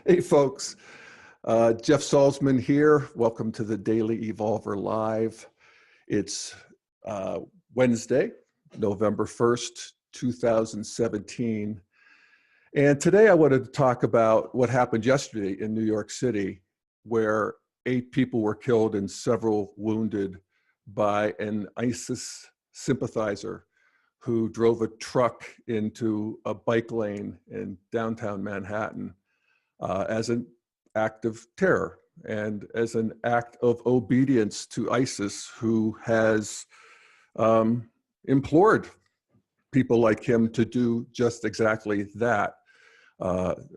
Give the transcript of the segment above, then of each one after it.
Hey folks, Jeff Salzman here. Welcome to the Daily Evolver Live. It's Wednesday, November 1st, 2017. And today I wanted to talk about what happened yesterday in New York City, where 8 people were killed and several wounded by an ISIS sympathizer who drove a truck into a bike lane in downtown Manhattan. As an act of terror and as an act of obedience to ISIS, who has implored people like him to do just exactly that,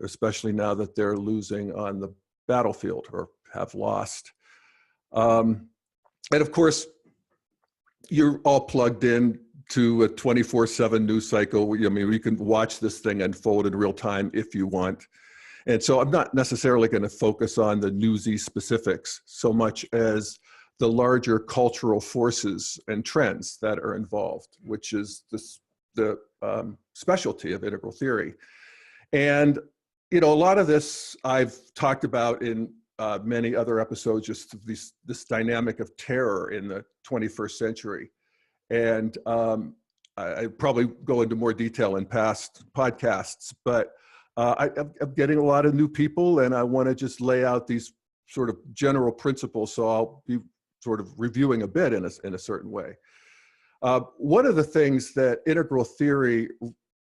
especially now that they're losing on the battlefield or have lost. And of course, you're all plugged in to a 24/7 news cycle. I mean, you can watch this thing unfold in real time if you want. And so I'm not necessarily going to focus on the newsy specifics so much as the larger cultural forces and trends that are involved, which is the specialty of integral theory. And, you know, a lot of this I've talked about in many other episodes, just this dynamic of terror in the 21st century. And I probably go into more detail in past podcasts, but I'm getting a lot of new people, and I want to just lay out these sort of general principles. So I'll be sort of reviewing a bit in a certain way. One of the things that integral theory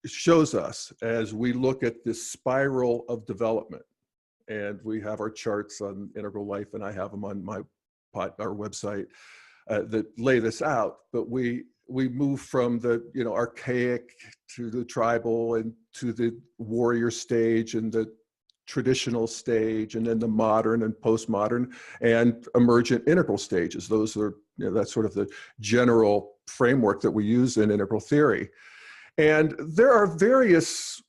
shows us as we look at this spiral of development, and we have our charts on Integral Life, and I have them on our website that lay this out. But we move from the archaic to the tribal and to the warrior stage and the traditional stage, and then the modern and postmodern and emergent integral stages. Those are, that's sort of the general framework that we use in integral theory. And there are various,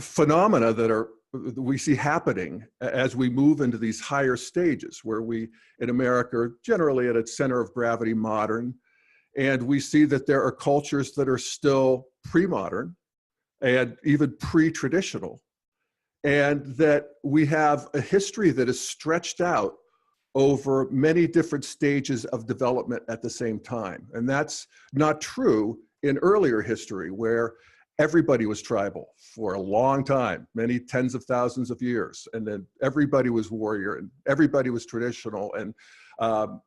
phenomena that we see happening as we move into these higher stages, where we in America are generally at a center of gravity modern, and we see that there are cultures that are still pre-modern and even pre-traditional, and that we have a history that is stretched out over many different stages of development at the same time. And that's not true in earlier history, where everybody was tribal for a long time, many tens of thousands of years. And then everybody was warrior and everybody was traditional, or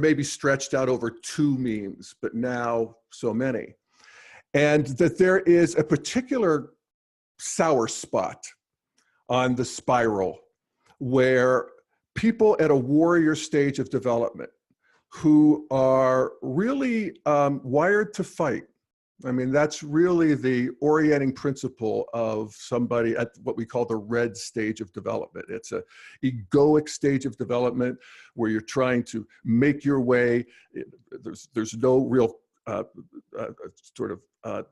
maybe stretched out over 2 memes, but now so many. And that there is a particular sour spot on the spiral where people at a warrior stage of development who are really wired to fight. I mean, that's really the orienting principle of somebody at what we call the red stage of development. It's an egoic stage of development where you're trying to make your way. There's no real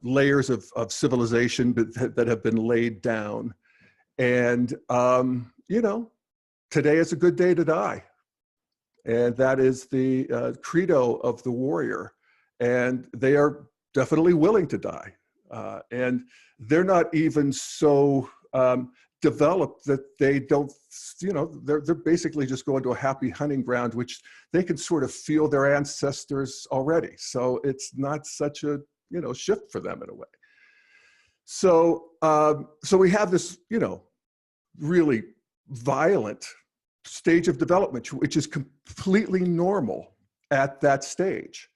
layers of civilization that have been laid down. And, today is a good day to die. And that is the credo of the warrior. And they are definitely willing to die. And they're not even so developed that they don't, they're basically just going to a happy hunting ground, which they can sort of feel their ancestors already. So it's not such a, shift for them in a way. So, so we have this, really violent stage of development, which is completely normal at that stage.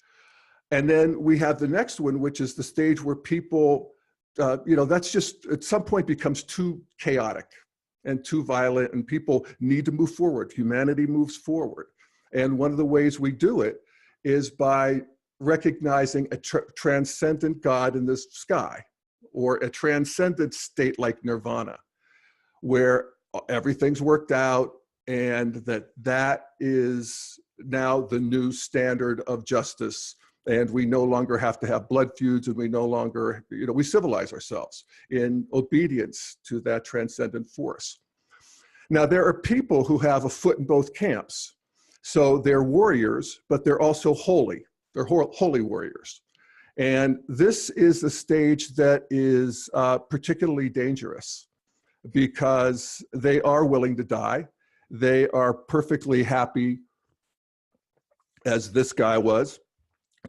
And then we have the next one, which is the stage where people, that's just at some point becomes too chaotic and too violent, and people need to move forward. Humanity moves forward. And one of the ways we do it is by recognizing a transcendent God in the sky, or a transcendent state like nirvana, where everything's worked out, and that is now the new standard of justice. And we no longer have to have blood feuds, and we no longer, we civilize ourselves in obedience to that transcendent force. Now, there are people who have a foot in both camps. So they're warriors, but they're also holy. They're holy warriors. And this is a stage that is particularly dangerous because they are willing to die. They are perfectly happy, as this guy was,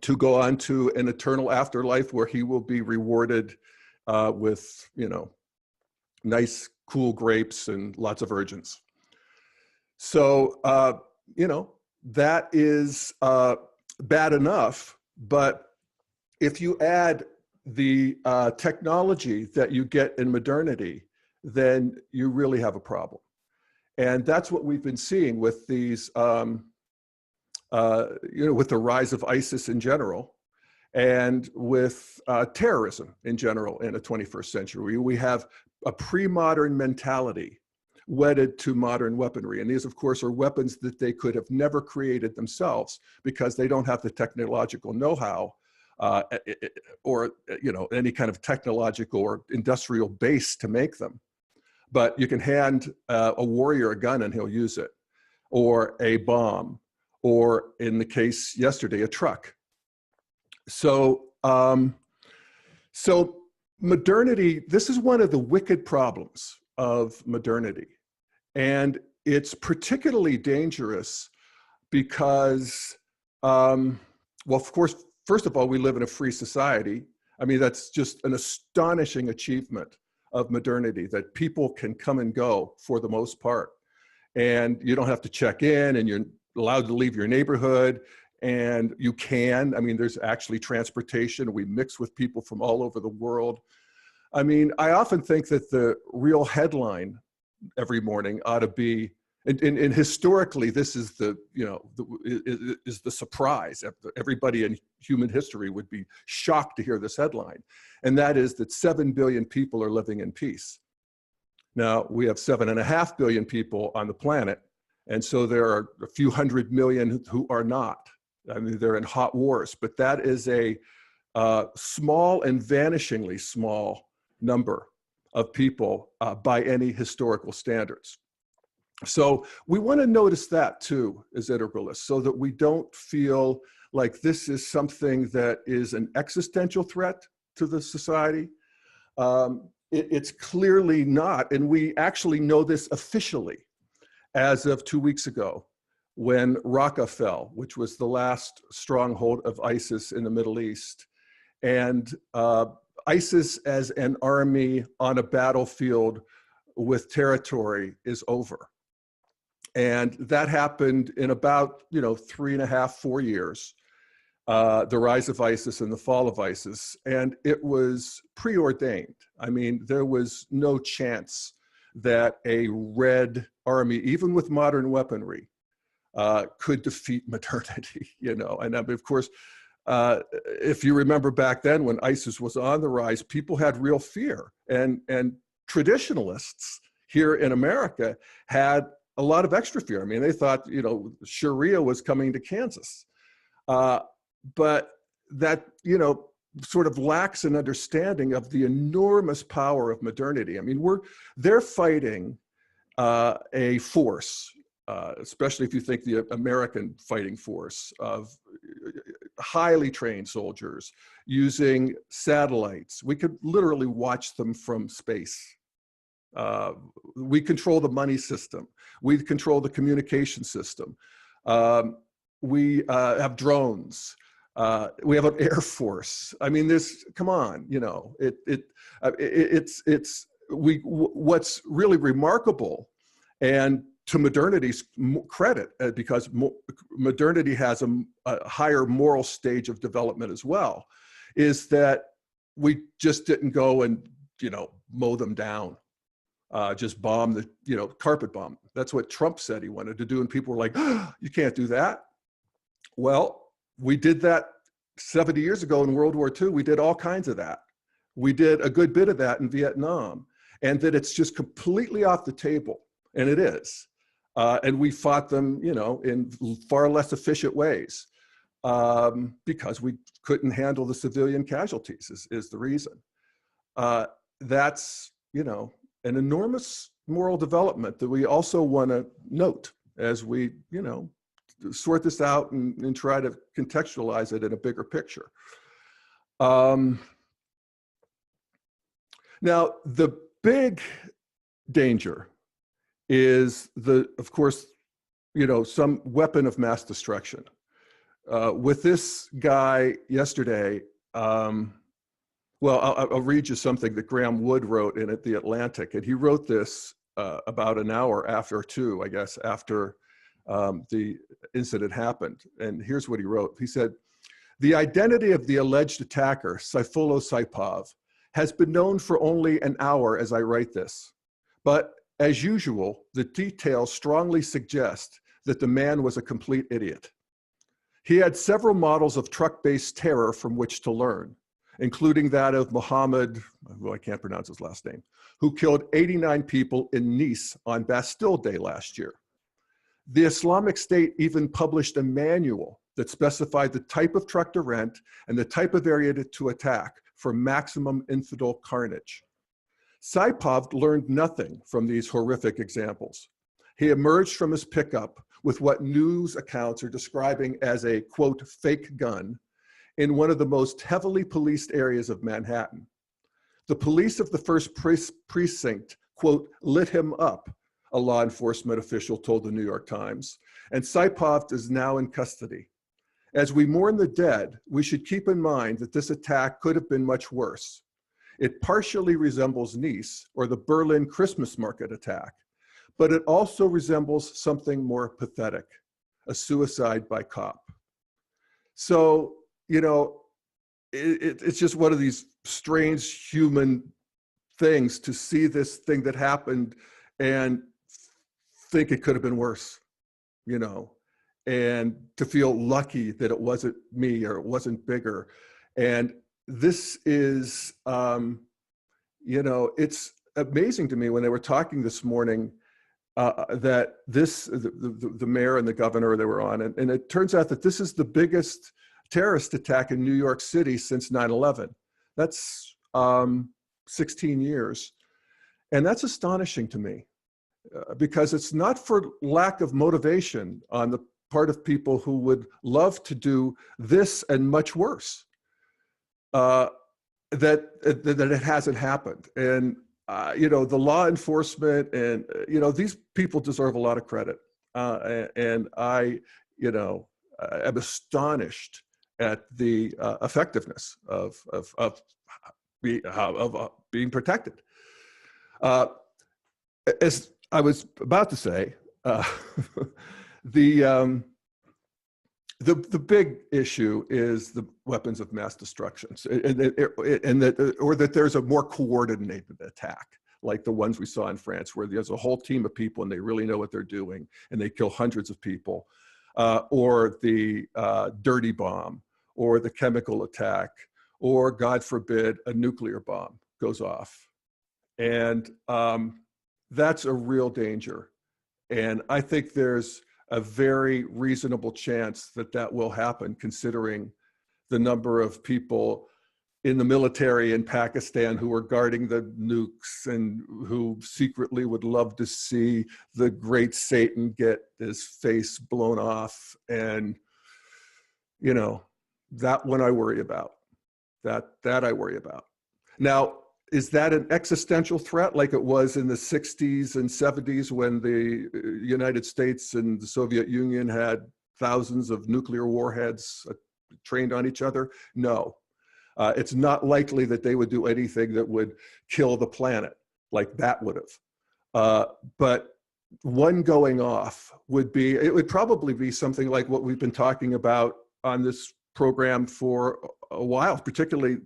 to go on to an eternal afterlife where he will be rewarded with, nice, cool grapes and lots of virgins. So, that is bad enough, but if you add the technology that you get in modernity, then you really have a problem. And that's what we've been seeing with these, with the rise of ISIS in general, and with terrorism in general in the 21st century. We have a pre-modern mentality wedded to modern weaponry. And these, of course, are weapons that they could have never created themselves because they don't have the technological know-how or any kind of technological or industrial base to make them. But you can hand a warrior a gun and he'll use it, or a bomb, or in the case yesterday, a truck. So, so modernity, this is one of the wicked problems of modernity. And it's particularly dangerous because, well, of course, first of all, we live in a free society. I mean, that's just an astonishing achievement of modernity, that people can come and go for the most part. And you don't have to check in, and you're allowed to leave your neighborhood, and you can. I mean, there's actually transportation. We mix with people from all over the world. I mean, I often think that the real headline every morning ought to be, and historically, this is is the surprise. Everybody in human history would be shocked to hear this headline. And that is that 7 billion people are living in peace. Now, we have 7.5 billion people on the planet. And so there are a few hundred million who are not. I mean, they're in hot wars, but that is a small and vanishingly small number of people by any historical standards. So we want to notice that too as integralists, so that we don't feel like this is something that is an existential threat to the society. It's clearly not, and we actually know this officially as of 2 weeks ago, when Raqqa fell, which was the last stronghold of ISIS in the Middle East. And ISIS as an army on a battlefield with territory is over. And that happened in about 3.5, 4 years, the rise of ISIS and the fall of ISIS. And it was preordained. I mean, there was no chance that a red army, even with modern weaponry, could defeat modernity, And of course, if you remember back then when ISIS was on the rise, people had real fear. And traditionalists here in America had a lot of extra fear. I mean, they thought, Sharia was coming to Kansas. But that, sort of lacks an understanding of the enormous power of modernity. I mean, they're fighting a force, especially if you think the American fighting force of highly trained soldiers using satellites. We could literally watch them from space. We control the money system. We control the communication system. We have drones. We have an air force. I mean, come on, what's really remarkable, and to modernity's credit, because modernity has a higher moral stage of development as well, is that we just didn't go and, mow them down, just bomb carpet bomb. That's what Trump said he wanted to do. And people were like, oh, you can't do that. Well, we did that 70 years ago in World War II. We did all kinds of that. We did a good bit of that in Vietnam, and that it's just completely off the table, and it is. And we fought them, in far less efficient ways because we couldn't handle the civilian casualties is the reason. That's, an enormous moral development that we also want to note as we, sort this out and try to contextualize it in a bigger picture. Um, Now, the big danger is of course, some weapon of mass destruction. With this guy yesterday, well, I'll read you something that Graham Wood wrote in The Atlantic, and he wrote this about an hour after two, I guess, after the incident happened. And here's what he wrote. He said, "The identity of the alleged attacker, Sayfullo Saipov, has been known for only an hour as I write this. But as usual, the details strongly suggest that the man was a complete idiot. He had several models of truck-based terror from which to learn, including that of Mohammed, well, I can't pronounce his last name, who killed 89 people in Nice on Bastille Day last year. The Islamic State even published a manual that specified the type of truck to rent and the type of area to attack for maximum infidel carnage. Saipov learned nothing from these horrific examples. He emerged from his pickup with what news accounts are describing as a, quote, fake gun in one of the most heavily policed areas of Manhattan. The police of the first precinct, quote, lit him up, a law enforcement official told the New York Times, and Saipov is now in custody. As we mourn the dead, we should keep in mind that this attack could have been much worse. It partially resembles Nice or the Berlin Christmas market attack, but it also resembles something more pathetic, a suicide by cop. So, it's just one of these strange human things to see this thing that happened and think it could have been worse, and to feel lucky that it wasn't me or it wasn't bigger. And this is, it's amazing to me when they were talking this morning that the mayor and the governor they were on, and it turns out that this is the biggest terrorist attack in New York City since 9/11. That's 16 years. And that's astonishing to me because it's not for lack of motivation on the part of people who would love to do this and much worse, that it hasn't happened. And, the law enforcement and, these people deserve a lot of credit. And I, am astonished at the effectiveness of being protected. As I was about to say, the big issue is the weapons of mass destruction, and that there's a more coordinated attack, like the ones we saw in France, where there's a whole team of people and they really know what they're doing and they kill hundreds of people, or the dirty bomb, or the chemical attack, or God forbid, a nuclear bomb goes off. And that's a real danger. And I think there's a very reasonable chance that that will happen, considering the number of people in the military in Pakistan who are guarding the nukes and who secretly would love to see the great Satan get his face blown off. And, that one I worry about. That I worry about. Now, is that an existential threat like it was in the 60s and 70s when the United States and the Soviet Union had thousands of nuclear warheads trained on each other? No. It's not likely that they would do anything that would kill the planet like that would have. But one going off it would probably be something like what we've been talking about on this program for a while, particularly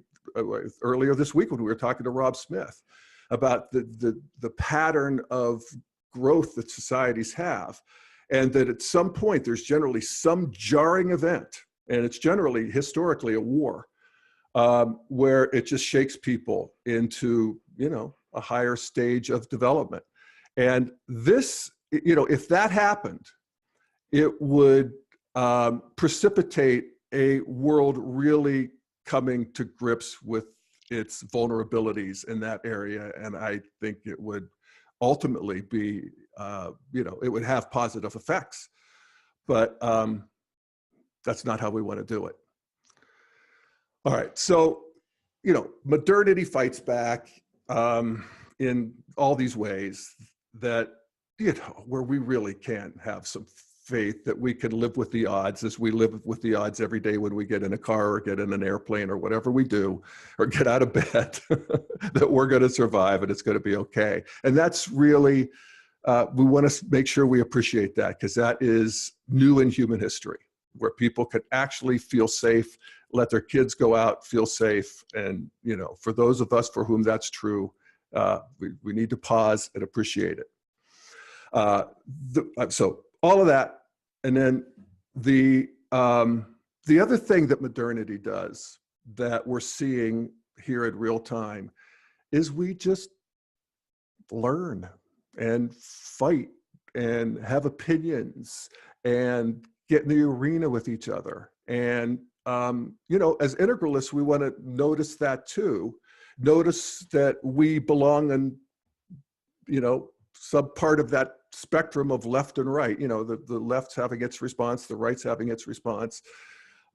earlier this week when we were talking to Rob Smith about the pattern of growth that societies have, and that at some point there's generally some jarring event, and it's generally historically a war, where it just shakes people into a higher stage of development. And this, if that happened, it would precipitate a world really coming to grips with its vulnerabilities in that area. And I think it would ultimately be, it would have positive effects, but that's not how we want to do it. All right, so, modernity fights back in all these ways that, where we really can have some faith that we can live with the odds as we live with the odds every day when we get in a car or get in an airplane or whatever we do, or get out of bed, that we're going to survive and it's going to be okay. And that's really, we want to make sure we appreciate that, because that is new in human history, where people can actually feel safe, let their kids go out, feel safe. And, for those of us for whom that's true, we need to pause and appreciate it. So all of that. And then the other thing that modernity does that we're seeing here in real time is we just learn and fight and have opinions and get in the arena with each other. And, as integralists, we want to notice that too. Notice that we belong in, some part of that spectrum of left and right, the left's having its response, the right's having its response.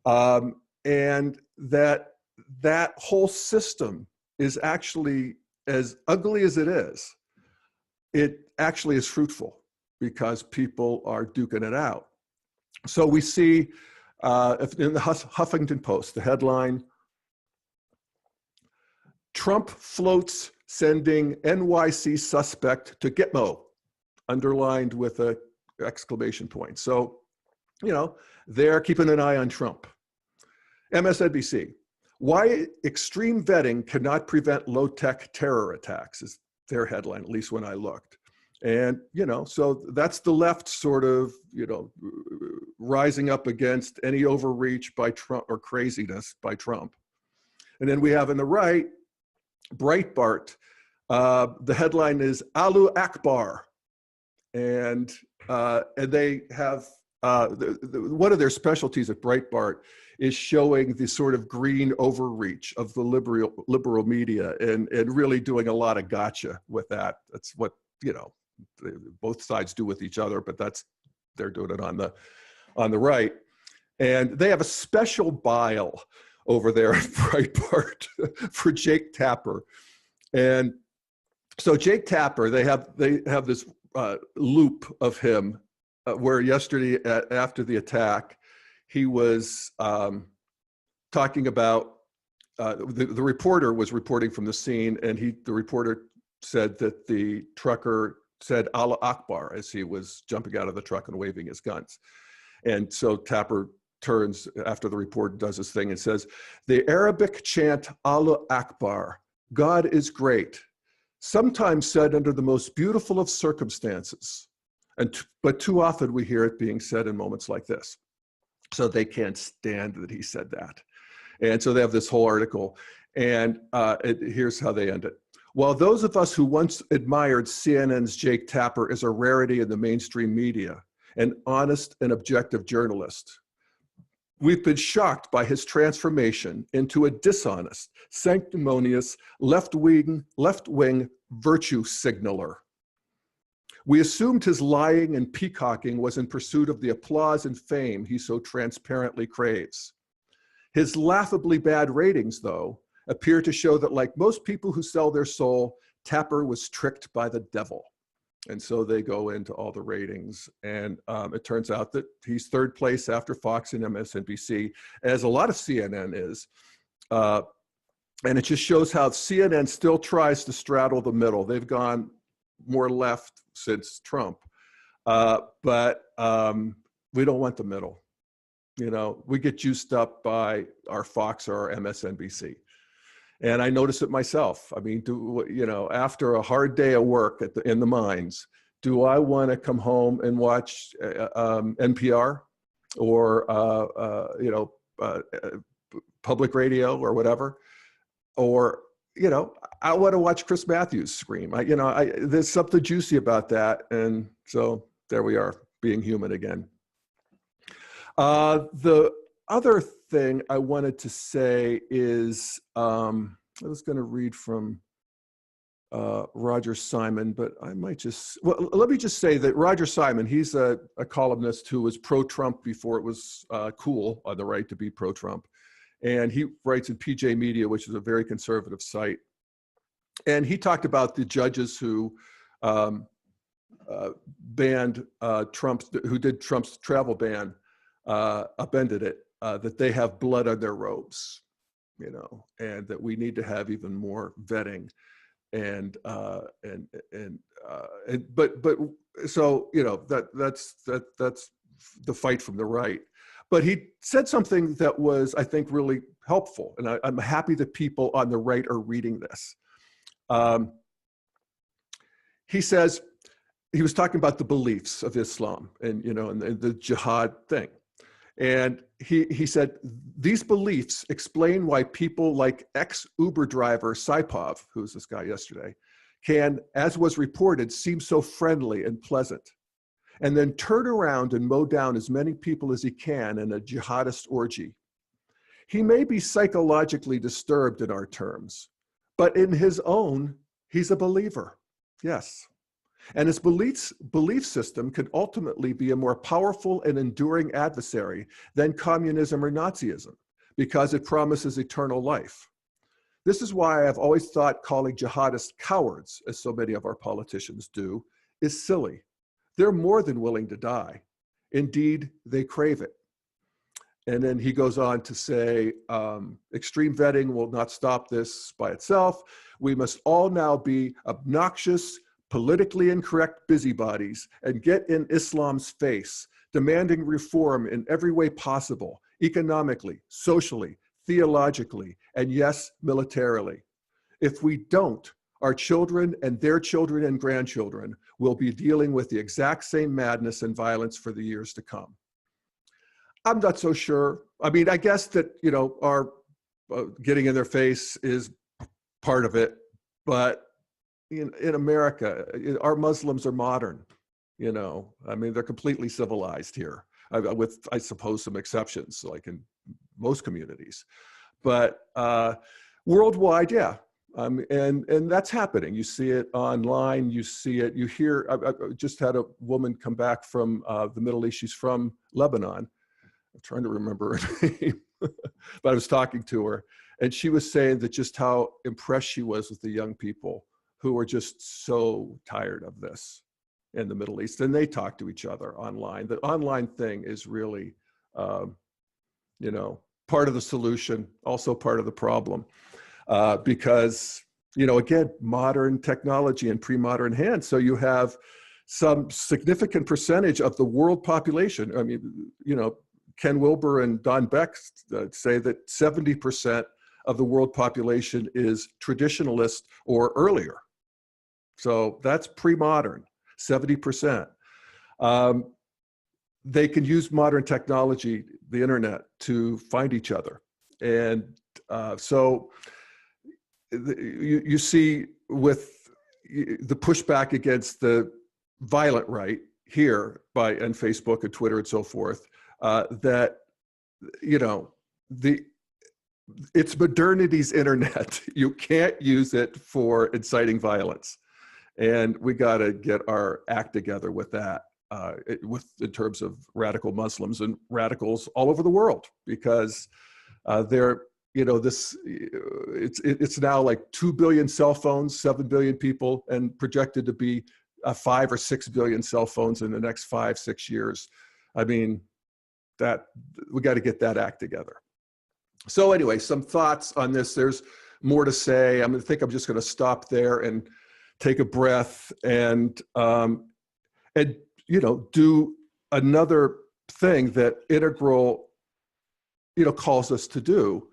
And that whole system is actually, as ugly as it actually is fruitful, because people are duking it out. So we see in the Huffington Post, the headline, Trump floats sending NYC suspect to Gitmo, underlined with an exclamation point. So, they're keeping an eye on Trump. MSNBC, why extreme vetting cannot prevent low-tech terror attacks is their headline, at least when I looked. And, so that's the left sort of, rising up against any overreach by Trump or craziness by Trump. And then we have on the right, Breitbart. The headline is Allahu Akbar. And they have, one of their specialties at Breitbart is showing the sort of green overreach of the liberal media and really doing a lot of gotcha with that. That's what, both sides do with each other, but they're doing it on the right. And they have a special bile over there at Breitbart for Jake Tapper. And so Jake Tapper, they have this loop of him where yesterday after the attack, he was talking about, the reporter was reporting from the scene, and the reporter said that the trucker said Allah Akbar as he was jumping out of the truck and waving his guns. And so Tapper turns after the reporter does his thing and says, the Arabic chant Allah Akbar, God is great, sometimes said under the most beautiful of circumstances, but too often we hear it being said in moments like this. So they can't stand that he said that. And so they have this whole article, and here's how they end it. While those of us who once admired CNN's Jake Tapper as a rarity in the mainstream media, an honest and objective journalist, we've been shocked by his transformation into a dishonest, sanctimonious, left-wing virtue signaler. We assumed his lying and peacocking was in pursuit of the applause and fame he so transparently craves. His laughably bad ratings, though, appear to show that, like most people who sell their soul, Tapper was tricked by the devil. And so they go into all the ratings, and it turns out that he's third place after Fox and MSNBC, as a lot of CNN is. And it just shows how CNN still tries to straddle the middle. They've gone more left since Trump, but we don't want the middle. We get juiced up by our Fox or our MSNBC. And I notice it myself. I mean, after a hard day of work in the mines, do I want to come home and watch NPR or public radio or whatever? Or I want to watch Chris Matthews scream. There's something juicy about that, and so there we are, being human again. The other thing I wanted to say is, I was going to read from Roger Simon, but I might let me just say that Roger Simon, he's a columnist who was pro-Trump before it was cool on the right to be pro-Trump. And he writes in PJ Media, which is a very conservative site. And he talked about the judges who banned who did Trump's travel ban, upended it, that they have blood on their robes, and that we need to have even more vetting. But so that's the fight from the right. But he said something that was, I think, really helpful, and I'm happy that people on the right are reading this. He says, he was talking about the beliefs of Islam and the jihad thing. And he said, these beliefs explain why people like ex-Uber driver Saipov, who's this guy yesterday, can, as was reported, seem so friendly and pleasant, and then turn around and mow down as many people as he can in a jihadist orgy. He may be psychologically disturbed in our terms, but in his own, he's a believer. Yes. And his belief system could ultimately be a more powerful and enduring adversary than communism or Nazism, because it promises eternal life. This is why I've always thought calling jihadists cowards, as so many of our politicians do, is silly. They're more than willing to die. Indeed, they crave it. And then he goes on to say, extreme vetting will not stop this by itself. We must all now be obnoxious, politically incorrect busybodies and get in Islam's face, demanding reform in every way possible, economically, socially, theologically, and yes, militarily. If we don't, our children and their children and grandchildren will be dealing with the exact same madness and violence for the years to come. I'm not so sure. I mean, I guess that, our getting in their face is part of it, but in America, our Muslims are modern, I mean, they're completely civilized here, with, I suppose, some exceptions, like in most communities. But worldwide, yeah. And that's happening. You see it online, you see it, you hear, I just had a woman come back from the Middle East. She's from Lebanon. I'm trying to remember her name, but I was talking to her, and she was saying that just how impressed she was with the young people who are just so tired of this in the Middle East. And they talk to each other online. The online thing is really, part of the solution, also part of the problem. Because, again, modern technology in pre-modern hands. So you have some significant percentage of the world population. I mean, Ken Wilber and Don Beck say that 70% of the world population is traditionalist or earlier. So that's pre-modern, 70%. They can use modern technology, the internet, to find each other. And so you see with the pushback against the violent right here and Facebook and Twitter and so forth, that, it's modernity's internet. You can't use it for inciting violence. And we got to get our act together with that, in terms of radical Muslims and radicals all over the world, because they're, it's now like 2 billion cell phones, 7 billion people, and projected to be 5 or 6 billion cell phones in the next 5-6 years. I mean, that we got to get that act together. So anyway, some thoughts on this. There's more to say. I think I'm just going to stop there and take a breath and do another thing that Integral, calls us to do.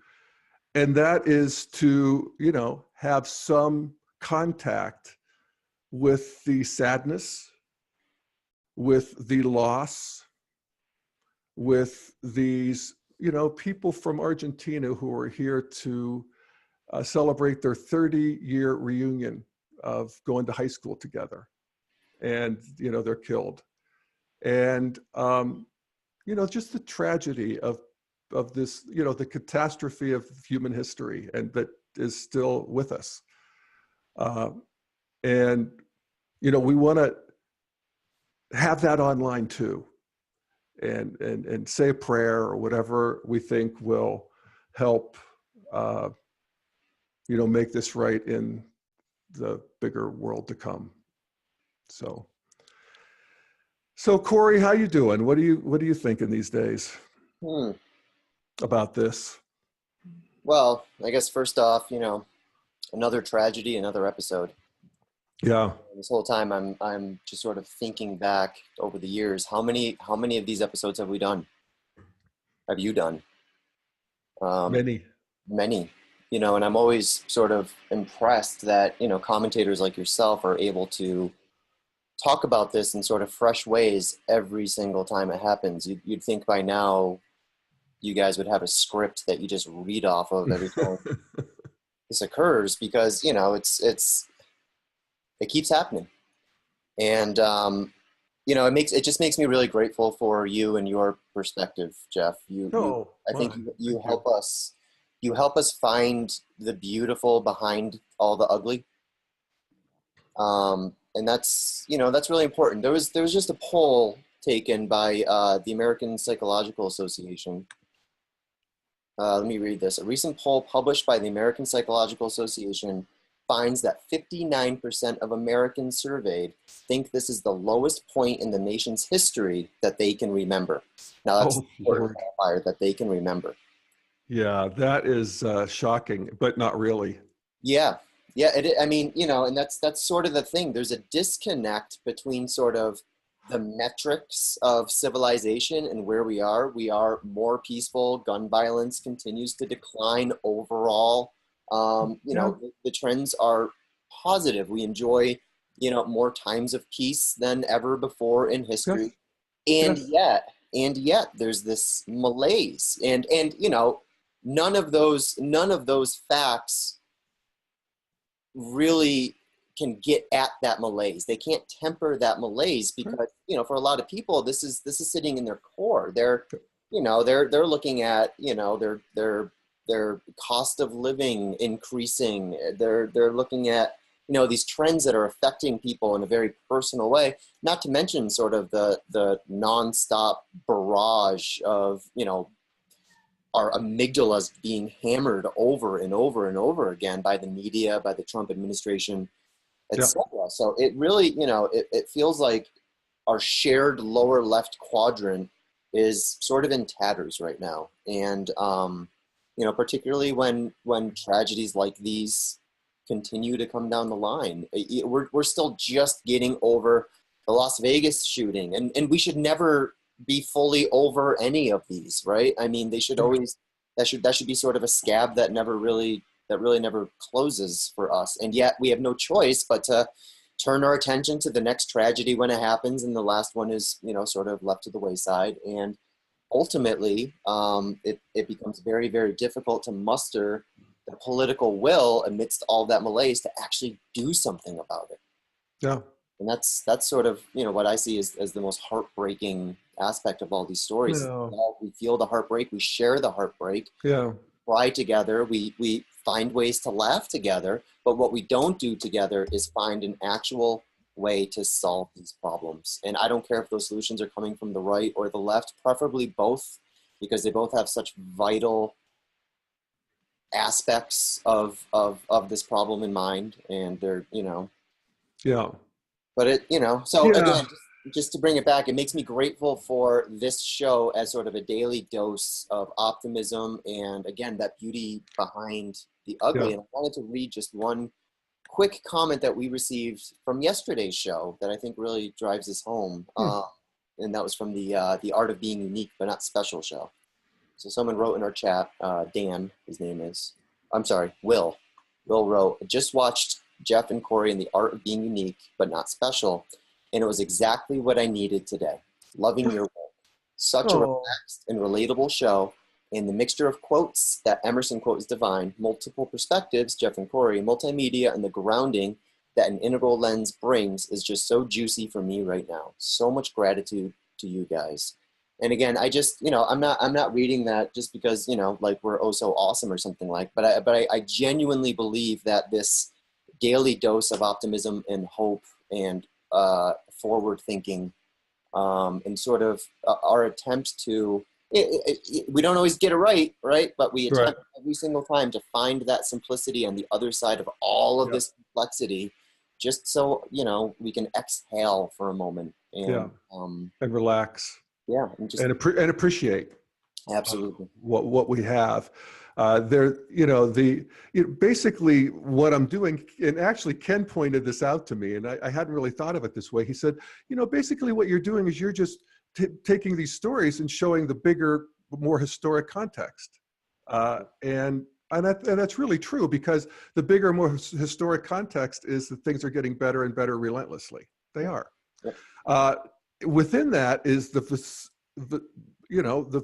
And that is to, have some contact with the sadness, with the loss, with these, people from Argentina who are here to celebrate their 30-year reunion of going to high school together. And, they're killed. And, just the tragedy of this, the catastrophe of human history, and that is still with us. And, we want to have that online too, and say a prayer or whatever we think will help, make this right in the bigger world to come. So Corey, how you doing? What are you thinking these days about this? Well, I guess first off, another tragedy, another episode. Yeah. This whole time I'm just sort of thinking back over the years, how many of these episodes have we done? Have you done? Many. Many. And I'm always sort of impressed that, commentators like yourself are able to talk about this in sort of fresh ways every single time it happens. You'd think by now you guys would have a script that you just read off of every time this occurs, because it keeps happening. And it just makes me really grateful for you and your perspective, Jeff. I think you help us find the beautiful behind all the ugly. And that's really important. There was just a poll taken by the American Psychological Association. Let me read this. A recent poll published by the American Psychological Association finds that 59% of Americans surveyed think this is the lowest point in the nation's history that they can remember. Now, that's qualifier that they can remember. Yeah, that is shocking, but not really. Yeah. And that's sort of the thing. There's a disconnect between sort of the metrics of civilization and where we are. We are more peaceful. Gun violence continues to decline overall. The trends are positive. We enjoy, more times of peace than ever before in history. Yes. And yet there's this malaise, and none of those facts really can get at that malaise. They can't temper that malaise because, for a lot of people, this is sitting in their core. They're looking at, their cost of living increasing. They're looking at, these trends that are affecting people in a very personal way, not to mention sort of the nonstop barrage of, our amygdalas being hammered over and over and over again by the media, by the Trump administration, etc. So it really, it feels like our shared lower left quadrant is sort of in tatters right now. And, particularly when tragedies like these continue to come down the line, we're still just getting over the Las Vegas shooting, and we should never be fully over any of these, right? I mean, they should always, that should be sort of a scab that really never closes for us. And yet we have no choice but to turn our attention to the next tragedy when it happens, and the last one is, sort of left to the wayside. And ultimately, it becomes very, very difficult to muster the political will amidst all that malaise to actually do something about it. Yeah. And that's sort of, what I see as the most heartbreaking aspect of all these stories. Yeah. We feel the heartbreak, we share the heartbreak, cry together, we find ways to laugh together, but what we don't do together is find an actual way to solve these problems. And I don't care if those solutions are coming from the right or the left, preferably both, because they both have such vital aspects of this problem in mind. And they're, but again, just to bring it back, it makes me grateful for this show as sort of a daily dose of optimism and, again, that beauty behind the ugly. And I wanted to read just one quick comment that we received from yesterday's show that I think really drives this home. And that was from the Art of Being Unique But Not Special show. So someone wrote in our chat, Dan, his name is, I'm sorry, Will. Will wrote, just watched Jeff and Corey in The Art of Being Unique But Not Special, and it was exactly what I needed today. Loving your work. Such a relaxed and relatable show, and the mixture of quotes that Emerson quotes divine, multiple perspectives, Jeff and Corey, multimedia, and the grounding that an integral lens brings is just so juicy for me right now. So much gratitude to you guys. And again, I just, I'm not reading that just because, like we're oh so awesome or something like, but I genuinely believe that this daily dose of optimism and hope and forward thinking and sort of our attempt to we don't always get it right? But we Right. attempt every single time to find that simplicity on the other side of all of Yeah. this complexity, just so, we can exhale for a moment Yeah. and, And relax yeah, and just and appreciate absolutely. what we have. There, basically what I'm doing, and actually Ken pointed this out to me, and I hadn't really thought of it this way. He said, basically what you're doing is you're just taking these stories and showing the bigger, more historic context. And that's really true, because the bigger, more historic context is that things are getting better and better relentlessly. They are. Yeah. Within that is the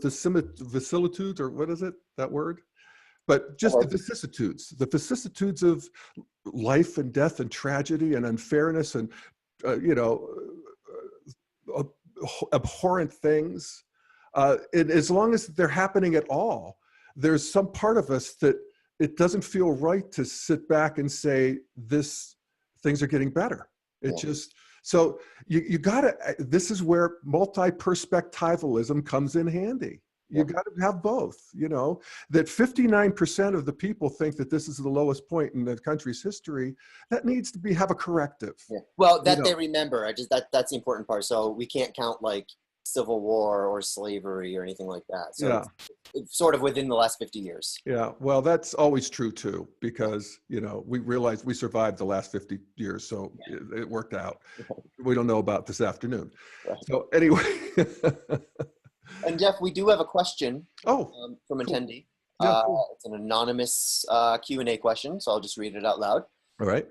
vicissitudes, or what is it, that word? But just the vicissitudes of life and death and tragedy and unfairness and, abhorrent things. And as long as they're happening at all, there's some part of us that it doesn't feel right to sit back and say, things are getting better. It just, so you gotta, this is where multi-perspectivalism comes in handy. You got to have both, that 59% of the people think that this is the lowest point in the country's history. That needs to have a corrective. Yeah. Well, that they remember. That's the important part. So we can't count like Civil War or slavery or anything like that. So it's sort of within the last 50 years. Yeah, well, that's always true too, because, we realized we survived the last 50 years, so it worked out. We don't know about this afternoon. Right. So anyway. And Jeff, we do have a question from an attendee. Cool. It's an anonymous Q&A question, so I'll just read it out loud. All right.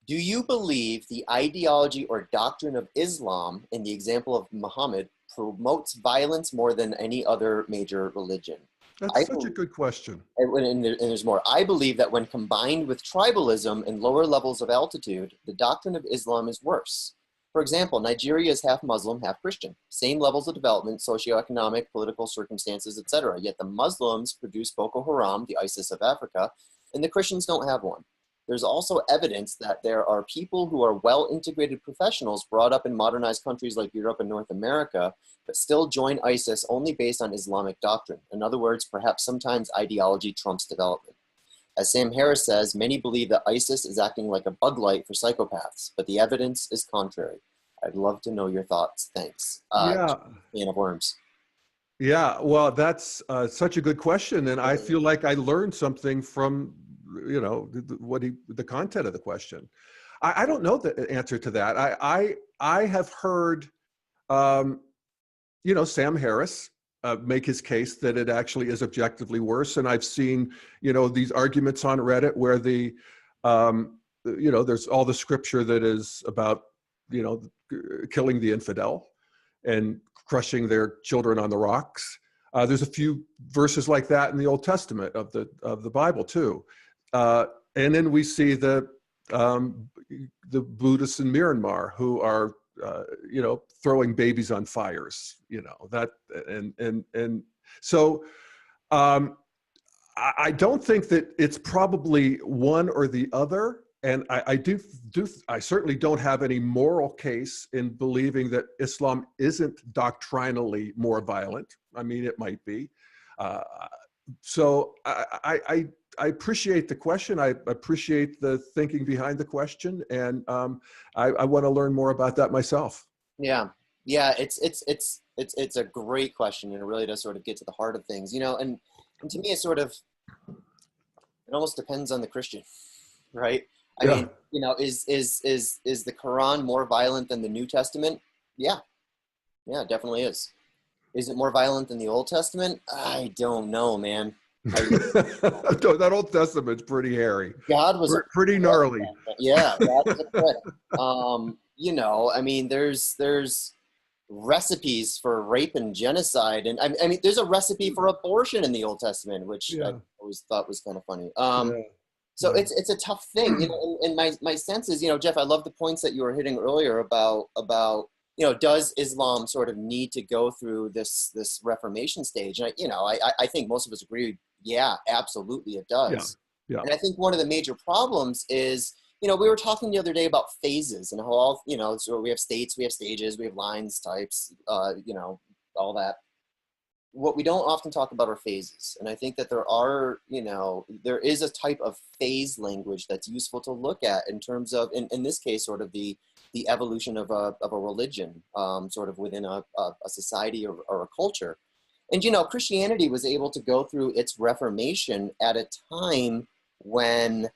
Do you believe the ideology or doctrine of Islam, in the example of Muhammad, promotes violence more than any other major religion? That's such a good question. And there's more. I believe that when combined with tribalism and lower levels of altitude, the doctrine of Islam is worse. For example, Nigeria is half Muslim, half Christian. Same levels of development, socioeconomic, political circumstances, etc. Yet the Muslims produce Boko Haram, the ISIS of Africa, and the Christians don't have one. There's also evidence that there are people who are well-integrated professionals brought up in modernized countries like Europe and North America, but still join ISIS only based on Islamic doctrine. In other words, perhaps sometimes ideology trumps development. As Sam Harris says, many believe that ISIS is acting like a bug light for psychopaths, but the evidence is contrary. I'd love to know your thoughts. Thanks. Can of worms. Yeah, well, that's such a good question, and I feel like I learned something from the content of the question. I don't know the answer to that. I have heard, Sam Harris make his case that it actually is objectively worse, and I've seen these arguments on Reddit where there's all the scripture that is about killing the infidel and crushing their children on the rocks. There's a few verses like that in the Old Testament of the Bible too. And then we see the Buddhists in Myanmar who are throwing babies on fires. So I don't think that it's probably one or the other. And I certainly don't have any moral case in believing that Islam isn't doctrinally more violent. I mean, it might be. So I appreciate the question. I appreciate the thinking behind the question, and I want to learn more about that myself. Yeah, it's a great question, and it really does sort of get to the heart of things, and to me, it almost depends on the Christian, right? I mean, is the Quran more violent than the New Testament? Yeah, definitely is. Is it more violent than the Old Testament? I don't know, man. That Old Testament's pretty hairy. God was pretty gnarly. Yeah, God was a threat. I mean, there's recipes for rape and genocide, and I mean, there's a recipe for abortion in the Old Testament, which I always thought was kind of funny. So it's a tough thing, and my sense is, Jeff, I love the points that you were hitting earlier about does Islam sort of need to go through this Reformation stage? And I think most of us agree, yeah, absolutely it does. Yeah. And I think one of the major problems is, we were talking the other day about phases and how all, so we have states, we have stages, we have lines, types, all that. what we don't often talk about are phases. And I think that there are, there is a type of phase language that's useful to look at in terms of, in this case, sort of the evolution of a religion, sort of within a society or a culture. And, Christianity was able to go through its Reformation at a time when,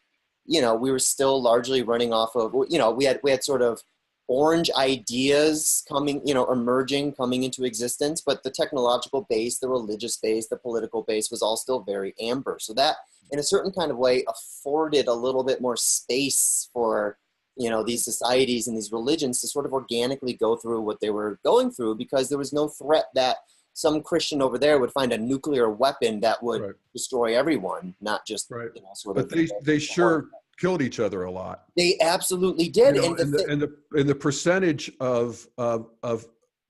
we were still largely running off of, we had sort of orange ideas coming, emerging, coming into existence, but the technological base, the religious base, the political base was all still very amber. So that, in a certain kind of way, afforded a little bit more space for, these societies and these religions to sort of organically go through what they were going through, because there was no threat that some Christian over there would find a nuclear weapon that would destroy everyone, not just, sort of. But they sure killed each other a lot. They absolutely did. And the percentage of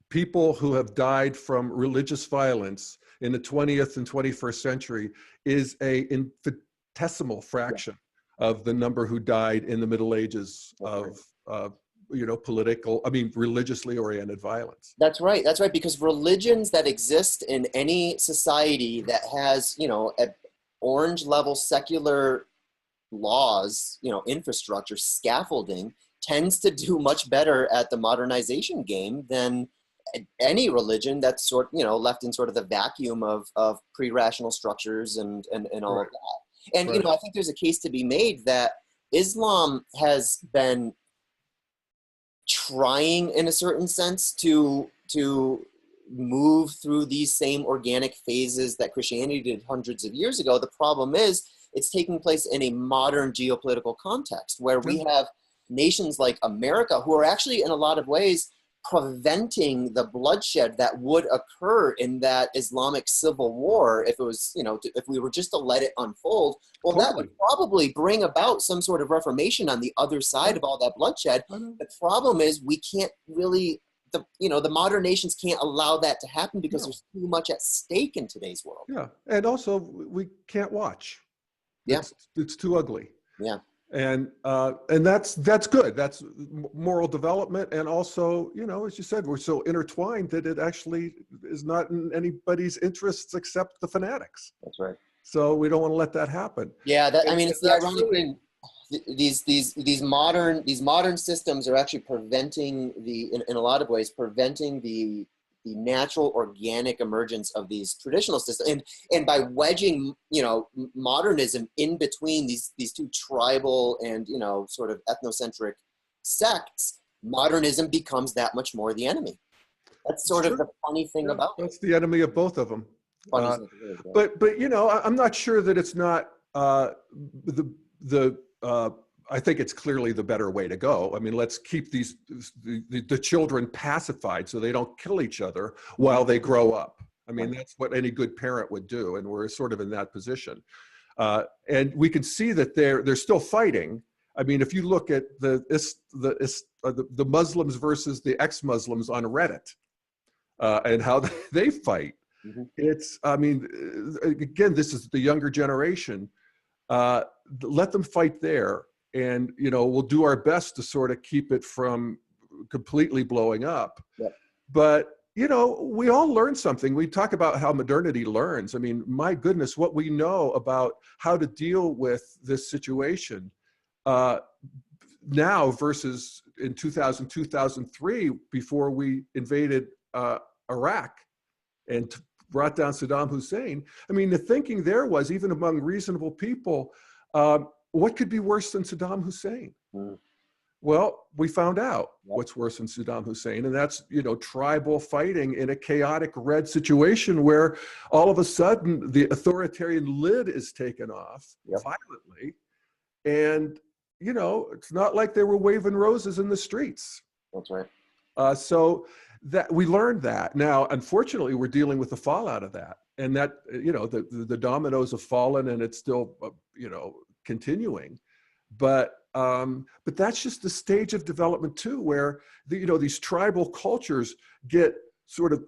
people who have died from religious violence in the 20th and 21st century is a infinitesimal fraction of the number who died in the Middle Ages of religiously oriented violence. That's right. Because religions that exist in any society that has, orange level secular laws, infrastructure, scaffolding, tends to do much better at the modernization game than any religion that's left in sort of the vacuum of pre-rational structures and all of that. And, I think there's a case to be made that Islam has been trying, in a certain sense, to move through these same organic phases that Christianity did hundreds of years ago. The problem is it's taking place in a modern geopolitical context where we have nations like America who are actually, in a lot of ways, preventing the bloodshed that would occur in that Islamic civil war if it was, if we were just to let it unfold. Well, that would probably bring about some sort of reformation on the other side of all that bloodshed. The problem is we can't really, the modern nations can't allow that to happen because there's too much at stake in today's world. Yeah, and also we can't watch. It's too ugly. Yeah. And that's good. That's moral development. And also, as you said, we're so intertwined that it actually is not in anybody's interests except the fanatics. That's right. So we don't want to let that happen. Yeah. It's the ironic thing. These modern systems are actually preventing in a lot of ways, preventing the natural organic emergence of these traditional systems, and by wedging modernism in between these two tribal and sort of ethnocentric sects, modernism becomes that much more the enemy. That's sort of the funny thing about it. That's the enemy of both of them. But I'm not sure that it's not I think it's clearly the better way to go. I mean, let's keep the children pacified so they don't kill each other while they grow up. I mean, that's what any good parent would do, and we're sort of in that position. And we can see that they're still fighting. I mean, if you look at the Muslims versus the ex-Muslims on Reddit and how they fight, it's, I mean, again, this is the younger generation. Let them fight there. And, we'll do our best to sort of keep it from completely blowing up. But, we all learn something. We talk about how modernity learns. I mean, my goodness, what we know about how to deal with this situation now versus in 2000, 2003, before we invaded Iraq and brought down Saddam Hussein. I mean, the thinking there was, even among reasonable people, what could be worse than Saddam Hussein? Well, we found out what's worse than Saddam Hussein, and that's, tribal fighting in a chaotic red situation where all of a sudden the authoritarian lid is taken off violently. And, it's not like they were waving roses in the streets. That's right. So that we learned that. Now, unfortunately, we're dealing with the fallout of that. And that, the dominoes have fallen, and it's still, continuing. But that's just the stage of development too, where these tribal cultures get sort of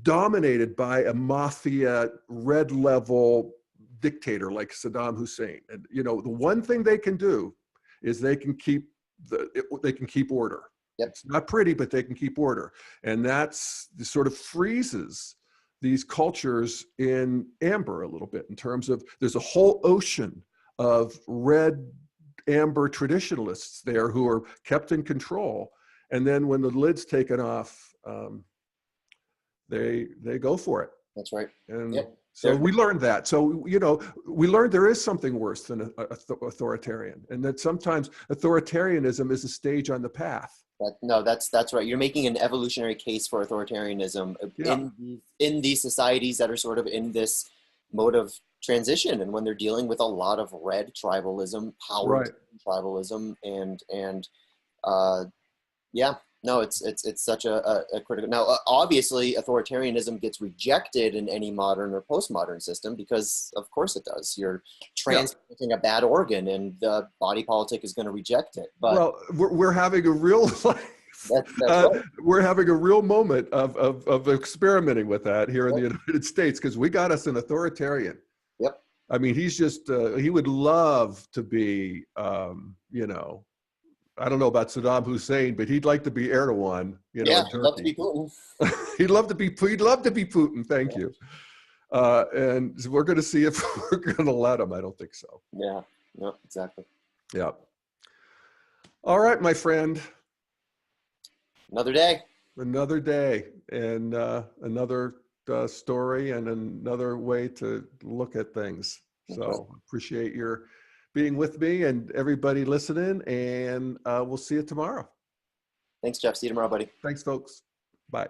dominated by a mafia red level dictator like Saddam Hussein. And the one thing they can do is they can keep order. It's not pretty, but they can keep order. And that's sort of freezes these cultures in amber a little bit, in terms of there's a whole ocean of red amber traditionalists there who are kept in control. And then when the lid's taken off, they go for it. That's right. And Yep. so we learned that. So, you know, we learned there is something worse than authoritarian, and that sometimes authoritarianism is a stage on the path. No, that's right. You're making an evolutionary case for authoritarianism in these societies that are sort of in this mode of transition, and when they're dealing with a lot of red tribalism, power tribalism, and yeah, no, it's such a critical. Now, obviously, authoritarianism gets rejected in any modern or postmodern system because, of course, it does. You're transplanting a bad organ, and the body politic is going to reject it. But well, we're having a real we're having a real moment of experimenting with that here in the United States, because we got us an authoritarian. Yep. I mean, he's just he would love to be, you know, I don't know about Saddam Hussein, but he'd like to be Erdogan. You know, yeah, he'd love to be Putin. He'd love to be Putin. Thank you. And we're going to see if we're going to let him. I don't think so. Yeah. No, exactly. Yeah. All right, my friend. Another day. Another day, and another story, and another way to look at things. So appreciate your being with me and everybody listening, and we'll see you tomorrow. Thanks, Jeff. See you tomorrow, buddy. Thanks, folks. Bye.